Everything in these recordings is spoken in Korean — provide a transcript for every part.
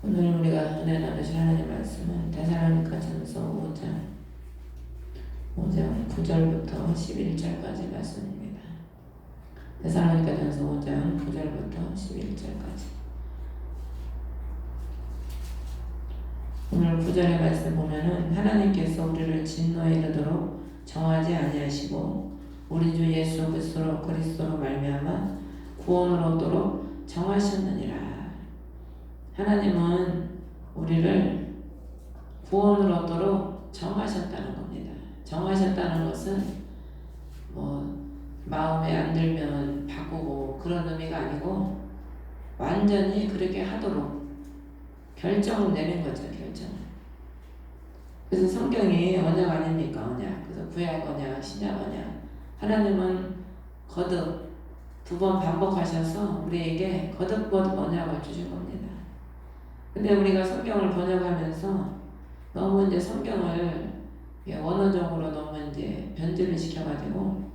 오늘 우리가 은혜 나누실 하나님 말씀은 데살로니가전서 5장 9절부터 11절까지 말씀입니다. 데살로니가전서 5장 9절부터 11절까지. 오늘 9절의 말씀 보면은 하나님께서 우리를 진노에 이르도록 정하지 아니하시고 우리 주 예수 그리스도로 말미암아 구원을 얻도록 정하셨느니라. 하나님은 우리를 구원을 얻도록 정하셨다는 겁니다. 정하셨다는 것은 마음에 안 들면 바꾸고 그런 의미가 아니고 완전히 그렇게 하도록 결정을 내린 거죠. 결정을. 그래서 성경이 언약 아닙니까? 언약. 그래서 구약 언약, 신약 언약. 하나님은 거듭 2번 반복하셔서 우리에게 거듭 언약을 주신 겁니다. 근데 우리가 성경을 번역하면서 너무 이제 성경을 원어적으로 너무 이제 변질을 시켜가지고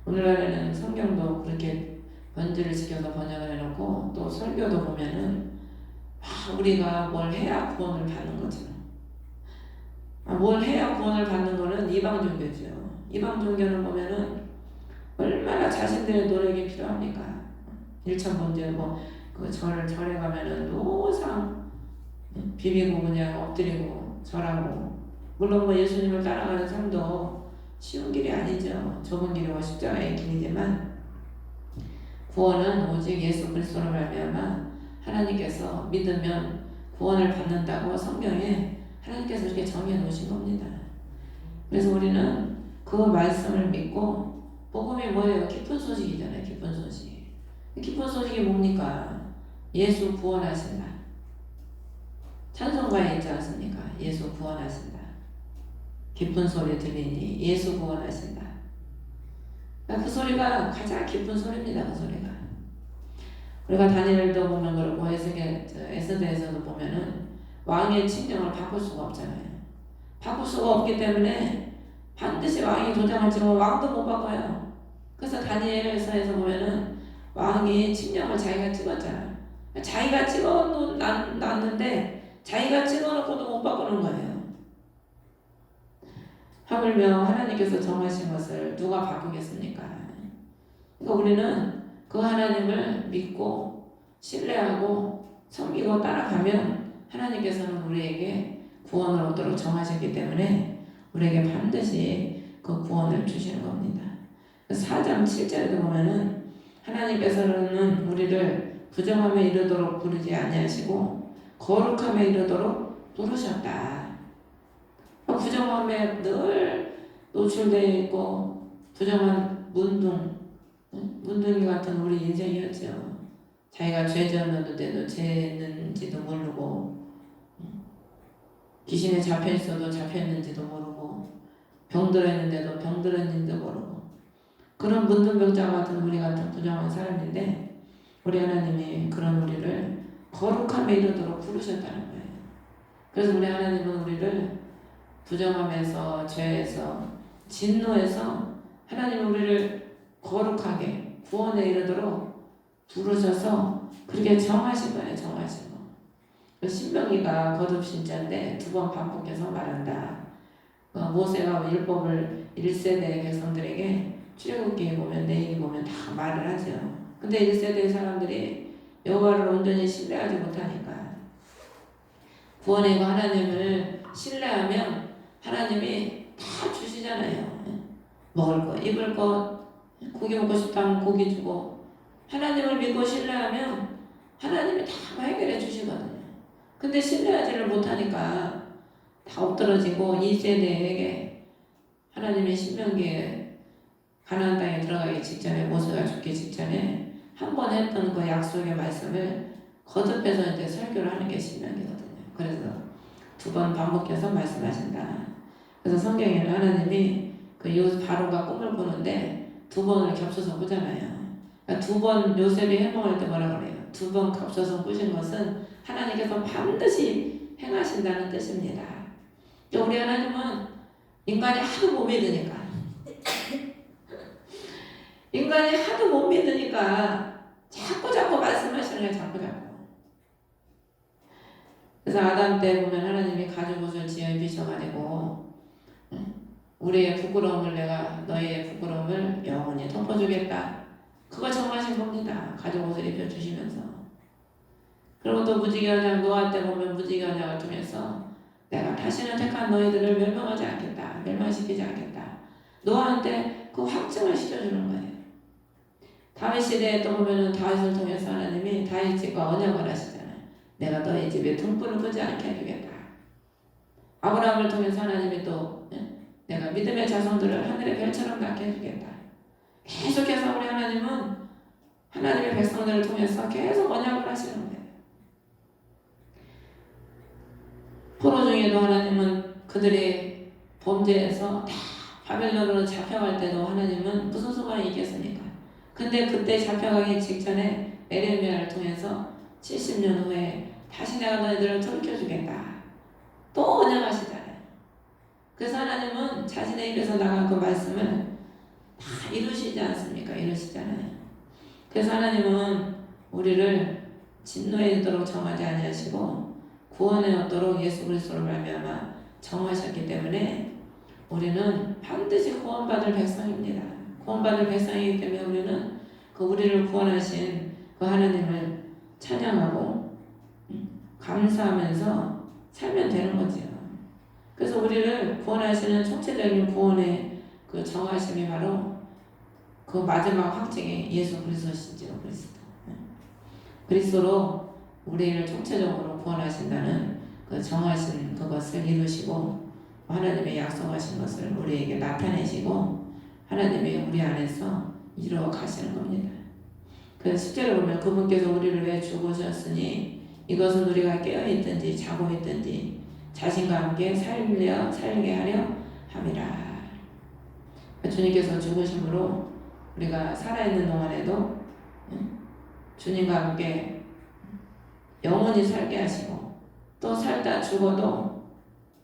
오늘날에는 성경도 그렇게 변질을 시켜서 번역을 해놓고 또 설교도 보면은 우리가 뭘 해야 구원을 받는 거죠. 뭘 해야 구원을 받는 거는 이방 종교죠. 이방 종교는 보면은 얼마나 자신들의 노력이 필요합니까? 일천번제 그 절에 가면은 노상 비비고 그냥 엎드리고 절하고, 물론 예수님을 따라가는 삶도 쉬운 길이 아니죠. 좁은 길이고 십자가의 길이지만 구원은 오직 예수 그리스도로 말미암아 하나님께서 믿으면 구원을 받는다고 성경에 하나님께서 이렇게 정해 놓으신 겁니다. 그래서 우리는 그 말씀을 믿고, 복음이 뭐예요? 기쁜 소식이잖아요. 기쁜 소식. 기쁜 소식이 뭡니까? 예수 구원하신다. 찬송가에 있지 않습니까? 예수 구원하신다. 기쁜 소리 들리니 예수 구원하신다. 그 소리가 가장 기쁜 소리입니다. 그 소리가. 우리가 다니엘도 보면 그렇고 에스더에서도 보면은 왕의 칙령을 바꿀 수가 없잖아요. 바꿀 수가 없기 때문에 반드시 왕이 도장을 찍으면 왕도 못 바꿔요. 그래서 다니엘서에서 보면은 왕이 칙령을 자기가 찍었잖아요. 자기가 찍어놨는데 자기가 찍어놓고도 못 바꾸는 거예요. 하물며 하나님께서 정하신 것을 누가 바꾸겠습니까? 그러니까 우리는 그 하나님을 믿고 신뢰하고 섬기고 따라가면 하나님께서는 우리에게 구원을 얻도록 정하셨기 때문에 우리에게 반드시 그 구원을 주시는 겁니다. 4장 7절에도 보면은 하나님께서는 우리를 부정함에 이르도록 부르지 아니하시고 거룩함에 이르도록 부르셨다. 부정함에 늘 노출되어 있고 부정한 문둥이 같은 우리 인생이었죠. 자기가 죄 지었는데도 죄는지도 모르고, 귀신에 잡혀있어도 잡혀있는지도 모르고, 병들었는데도 병들었는지도 모르고, 그런 문둥병자 같은 우리 같은 부정한 사람인데 우리 하나님이 그런 우리를 거룩함에 이르도록 부르셨다는 거예요. 그래서 우리 하나님은 우리를 부정함에서, 죄에서, 진노에서 하나님은 우리를 거룩하게 구원에 이르도록 부르셔서 그렇게 정하신 거예요. 정하신 거. 신명기가 거듭신자인데 2번 반복해서 말한다. 모세가 율법을 1세대 백성들에게 출애굽기에 보면, 내일이 보면 다 말을 하죠. 근데 1세대 사람들이 여호와를 온전히 신뢰하지 못하니까, 구원의 그 하나님을 신뢰하면 하나님이 다 주시잖아요. 먹을 거, 입을 거, 고기 먹고 싶다면 고기 주고, 하나님을 믿고 신뢰하면 하나님이 다 해결해 주시거든요. 근데 신뢰하지를 못하니까 다 엎드러지고, 2세대에게 하나님의 신명기에 가나안 땅에 들어가기 직전에, 모세가 죽기 직전에 한 번 했던 그 약속의 말씀을 거듭해서 이제 설교를 하는 게 신명기거든요. 그래서 2번 반복해서 말씀하신다. 그래서 성경에는 하나님이 바로가 꿈을 꾸는데 2번을 겹쳐서 꾸잖아요. 그러니까 2번 요셉이 해몽할 때 뭐라 그래요? 2번 겹쳐서 꾸신 것은 하나님께서 반드시 행하신다는 뜻입니다. 우리 하나님은 인간이 하도 못 믿으니까 인간이 하도 못 믿으니까 자꾸 말씀하시는 거예요. 자꾸 그래서 아담 때 보면 하나님이 가죽옷을 지어 입히셔가지고 우리의 부끄러움을 내가 너희의 부끄러움을 영원히 덮어주겠다. 그거 정하신 겁니다. 가죽옷을 입혀주시면서. 그리고 또 무지개 언약 노아 때 보면 무지개 언약을 통해서 내가 다시는 택한 너희들을 멸망하지 않겠다. 멸망시키지 않겠다. 노아한테 그 확증을 시켜주는 거예요. 다윗 시대에 또 보면은 다윗을 통해서 하나님이 다윗 집과 언약을 하시잖아요. 내가 너희 집에 등불을 끄지 않게 해주겠다. 아브라함을 통해서 하나님이 또 내가 믿음의 자손들을 하늘의 별처럼 낳게 해주겠다. 계속해서 우리 하나님은 하나님의 백성들을 통해서 계속 언약을 하시는 거예요. 포로 중에도 하나님은 그들이 범죄해서 다 바벨론으로 잡혀갈 때도 하나님은 무슨 수만이 있겠습니까? 근데 그때 잡혀가기 직전에 에레미야를 통해서 70년 후에 다시 내가 너희들을 돌이켜주겠다. 또 언약하시잖아요. 그래서 하나님은 자신의 입에서 나간 그 말씀을 다 이루시지 않습니까? 이루시잖아요. 그래서 하나님은 우리를 진노에 이르도록 정하지 아니하시고 구원에 얻도록 예수 그리스도를 말미암아 정하셨기 때문에 우리는 반드시 구원받을 백성입니다. 구원받을 백성이기 때문에 우리는 그 우리를 구원하신 그 하나님을 찬양하고 감사하면서 살면 되는 거죠. 그래서 우리를 구원하시는 총체적인 구원의 그 정하심이 바로 그 마지막 확증이 예수 그리스도시죠. 그리스도로 우리를 총체적으로 구원하신다는 그 정하신 그것을 이루시고 하나님의 약속하신 것을 우리에게 나타내시고 하나님이 우리 안에서 이루어 가시는 겁니다. 그래서 실제로 보면 그분께서 우리를 왜 죽으셨으니 이것은 우리가 깨어있든지 자고 있든지 자신과 함께 살게 하려 함이라. 주님께서 죽으심으로 우리가 살아있는 동안에도 주님과 함께 영원히 살게 하시고 또 살다 죽어도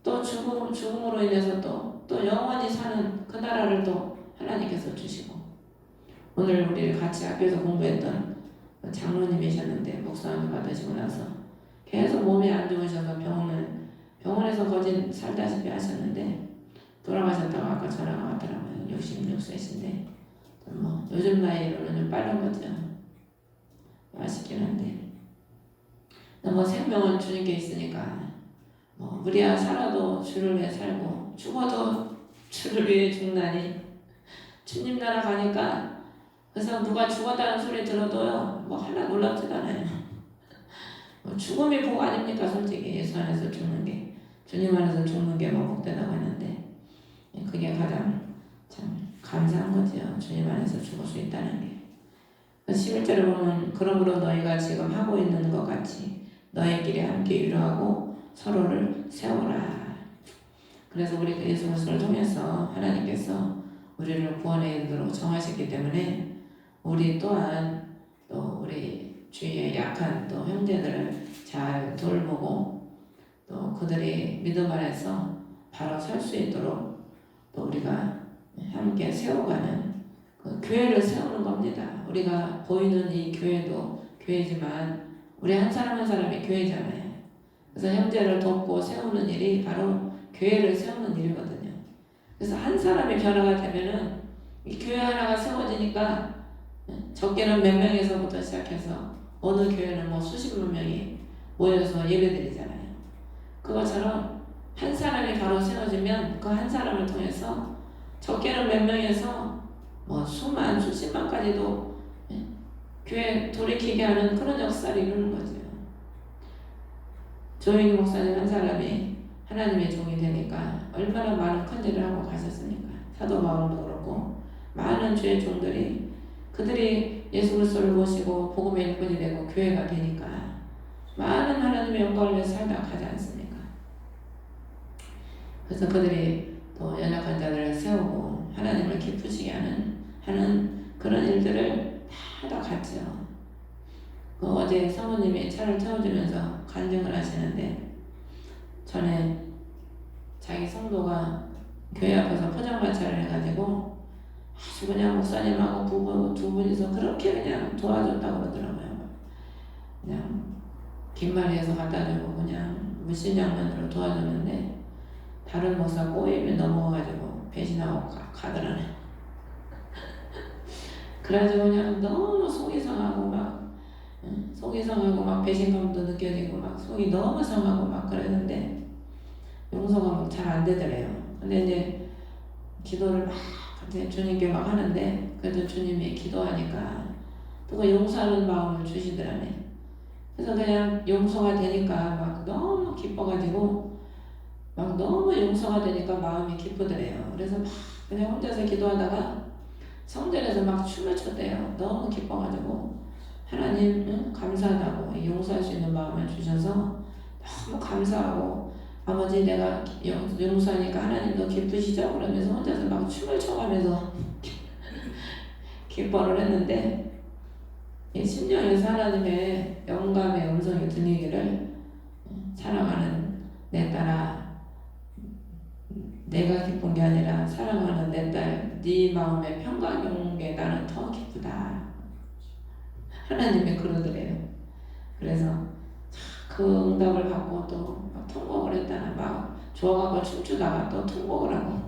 또 죽음으로 인해서 또 영원히 사는 그 나라를 또 하나님께서 주시고 오늘 우리 같이 학교에서 공부했던 장로님이셨는데 목사님 받으시고 나서 계속 몸이 안 좋으셔서 병원에서 거진 살다시피 하셨는데 돌아가셨다고 아까 전화가 왔더라고요. 66세신데 뭐 요즘 나이로는 좀 빠른 거죠. 아쉽긴 한데 뭐 생명은 주님께 있으니까 뭐 우리야 살아도 주를 위해 살고 죽어도 주를 위해 죽나니 주님 나라 가니까 그래서 누가 죽었다는 소리 들어도요 뭐 하나 놀랍지도 않아요. 뭐 죽음이 복 아닙니까? 솔직히 예수 안에서 죽는 게 주님 안에서 죽는 게 뭐 복되다고 했는데 그게 가장 참 감사한 거죠. 주님 안에서 죽을 수 있다는 게. 11절에 보면 그러므로 너희가 지금 하고 있는 것 같이 너희끼리 함께 위로하고 서로를 세워라. 그래서 우리 예수 그리스도를 통해서 하나님께서 우리를 구원에 이르도록 정하셨기 때문에 우리 또한 또 우리 주위에 약한 또 형제들을 잘 돌보고 또 그들이 믿음 안에서 바로 설 수 있도록 또 우리가 함께 세워가는 그 교회를 세우는 겁니다. 우리가 보이는 이 교회도 교회지만 우리 한 사람 한 사람이 교회잖아요. 그래서 형제를 돕고 세우는 일이 바로 교회를 세우는 일이거든요. 그래서 한 사람이 변화가 되면은 이 교회 하나가 세워지니까 적게는 몇 명에서부터 시작해서 어느 교회는 뭐 수십만 명이 모여서 예배드리잖아요. 그것처럼 한 사람이 바로 세워지면 그 한 사람을 통해서 적게는 몇 명에서 뭐 수만 수십만까지도 교회 돌이키게 하는 그런 역사를 이루는 거죠. 조인희 목사님 한 사람이 하나님의 종이 되니까 얼마나 많은 큰일을 하고 가셨습니까? 사도 바울도 그렇고 많은 주의 종들이 그들이 예수 그리스도를 모시고 복음의 일꾼이 되고 교회가 되니까 많은 하나님의 영광을 위해서 살다 가지 않습니까? 그래서 그들이 또 연약한 자들을 세우고 하나님을 기쁘시게 하는 그런 일들을 다 갔죠. 어제 사모님이 차를 태워주면서 간증을 하시는데 전에 자기 성도가 교회 앞에서 포장마차를 해가지고 아주 그냥 목사님하고 두 분이서 그렇게 그냥 도와줬다고 그러더라고요. 그냥 긴말이에서 갖다 주고 그냥 무신양면으로 도와줬는데 다른 목사 꼬임에 넘어가가지고 배신하고 가더라네. 그래가지고 그냥 너무 속이 상하고 막 속이 상하고 막 배신감도 느껴지고 막 속이 너무 상하고 막 그랬는데 용서가 막 잘 안 되더래요. 근데 이제 기도를 막 이제 주님께 막 하는데 그래도 주님이 기도하니까 또 그 용서하는 마음을 주시더라네. 그래서 그냥 용서가 되니까 막 너무 기뻐가지고 막 너무 용서가 되니까 마음이 기쁘더래요. 그래서 막 그냥 혼자서 기도하다가 성전에서 막 춤을 췄대요. 너무 기뻐가지고 하나님 감사하다고 용서할 수 있는 마음을 주셔서 너무 감사하고 아버지 내가 용서하니까 하나님도 기쁘시죠? 그러면서 혼자서 막 춤을 춰가면서 기뻐를 했는데 이 심령에서 하나님의 영감의 음성이 들리기를 사랑하는 내 딸아 내가 기쁜 게 아니라 사랑하는 내 딸 네 마음의 평강이 온 게 나는 더 기쁘다. 하나님이 그러더래요. 그래서 그 응답을 받고 또 막 통곡을 했다나 막 좋아가고 춤추다가 또 통곡을 하고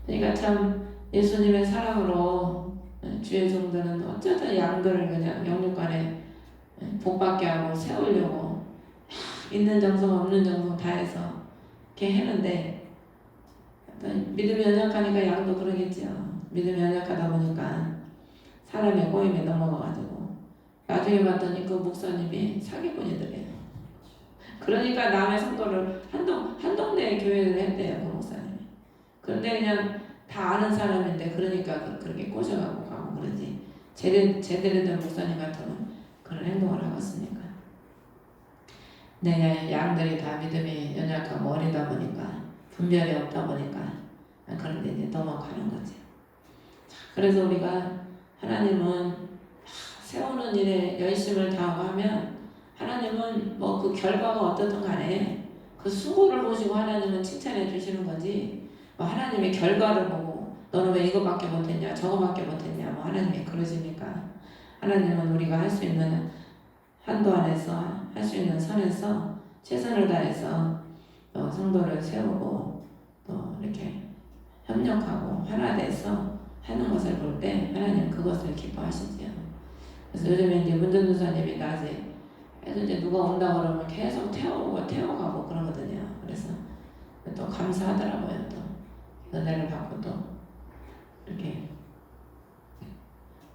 그러니까 참 예수님의 사랑으로 주의 종들은 어쩌다 양들을 그냥 영육간에 복받게 하고 세우려고 있는 정성 없는 정성 다해서 이렇게 했는데 믿음이 연약하니까 양도 그러겠지요. 믿음이 연약하다 보니까 사람의 꼬임에 넘어가가지고 나중에 봤더니 그 목사님이 사기꾼이더래요. 그러니까 남의 성도를 한 동네 교회를 했대요. 그 목사님이. 그런데 그냥 다 아는 사람인데 그러니까 그렇게 꼬셔가고 가고 그러지. 제대로 된 목사님 같으면 그런 행동을 하겠습니까? 네, 양들이 다 믿음이 연약하고 어리다 보니까 분별이 없다 보니까 그런데 이제 넘어가는 거지. 그래서 우리가 하나님은 세우는 일에 열심을 다하고 하면 하나님은 뭐 그 결과가 어떻든 간에 그 수고를 보시고 하나님은 칭찬해 주시는 거지 뭐 하나님의 결과를 보고 너는 왜 이거밖에 못했냐 저거밖에 못했냐 뭐 하나님이 그러시니까 하나님은 우리가 할 수 있는 한도 안에서 할 수 있는 선에서 최선을 다해서 성도를 세우고 또 이렇게 협력하고 하나 돼서 하는 것을 볼 때 하나님 그것을 기뻐하시지요. 그래서 요즘에 이제 문전도사님이 낮에 그래서 이제 누가 온다 그러면 계속 태워가고 그러거든요. 그래서 또 감사하더라고요. 또 은혜를 받고 또 이렇게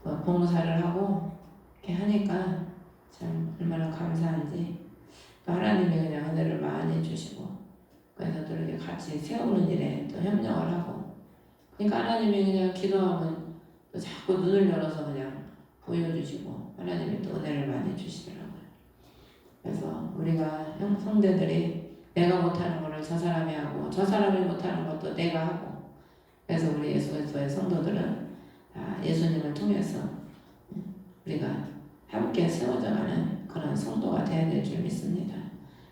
또 봉사를 하고 이렇게 하니까 참 얼마나 감사한지 또 하나님이 그냥 은혜를 많이 주시고 그래서 또 이렇게 같이 세우는 일에 또 협력을 하고 그러니까 하나님이 그냥 기도하면 또 자꾸 눈을 열어서 그냥 보여주시고 하나님이 또 은혜를 많이 주시더라고요. 그래서 우리가 형제들이 내가 못하는 거를 저 사람이 하고 저 사람이 못하는 것도 내가 하고 그래서 우리 예수 그리스도의 성도들은 예수님을 통해서 우리가 함께 세워져가는 그런 성도가 되어야 될 줄 믿습니다.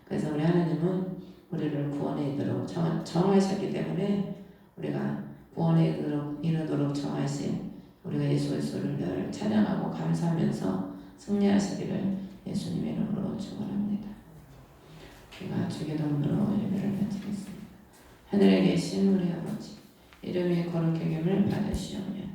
그래서 우리 하나님은 우리를 구원에 이르도록 정하셨기 때문에 우리가 구원에 이르도록 정하신 우리가 예수 그리스도를 늘 찬양하고 감사하면서 승리하시기를 예수님의 이름으로 축원합니다. 우리가 주기도문으로 예배를 마치겠습니다. 하늘에 계신 우리 아버지 이름이 거룩하게 여김을 받으시오며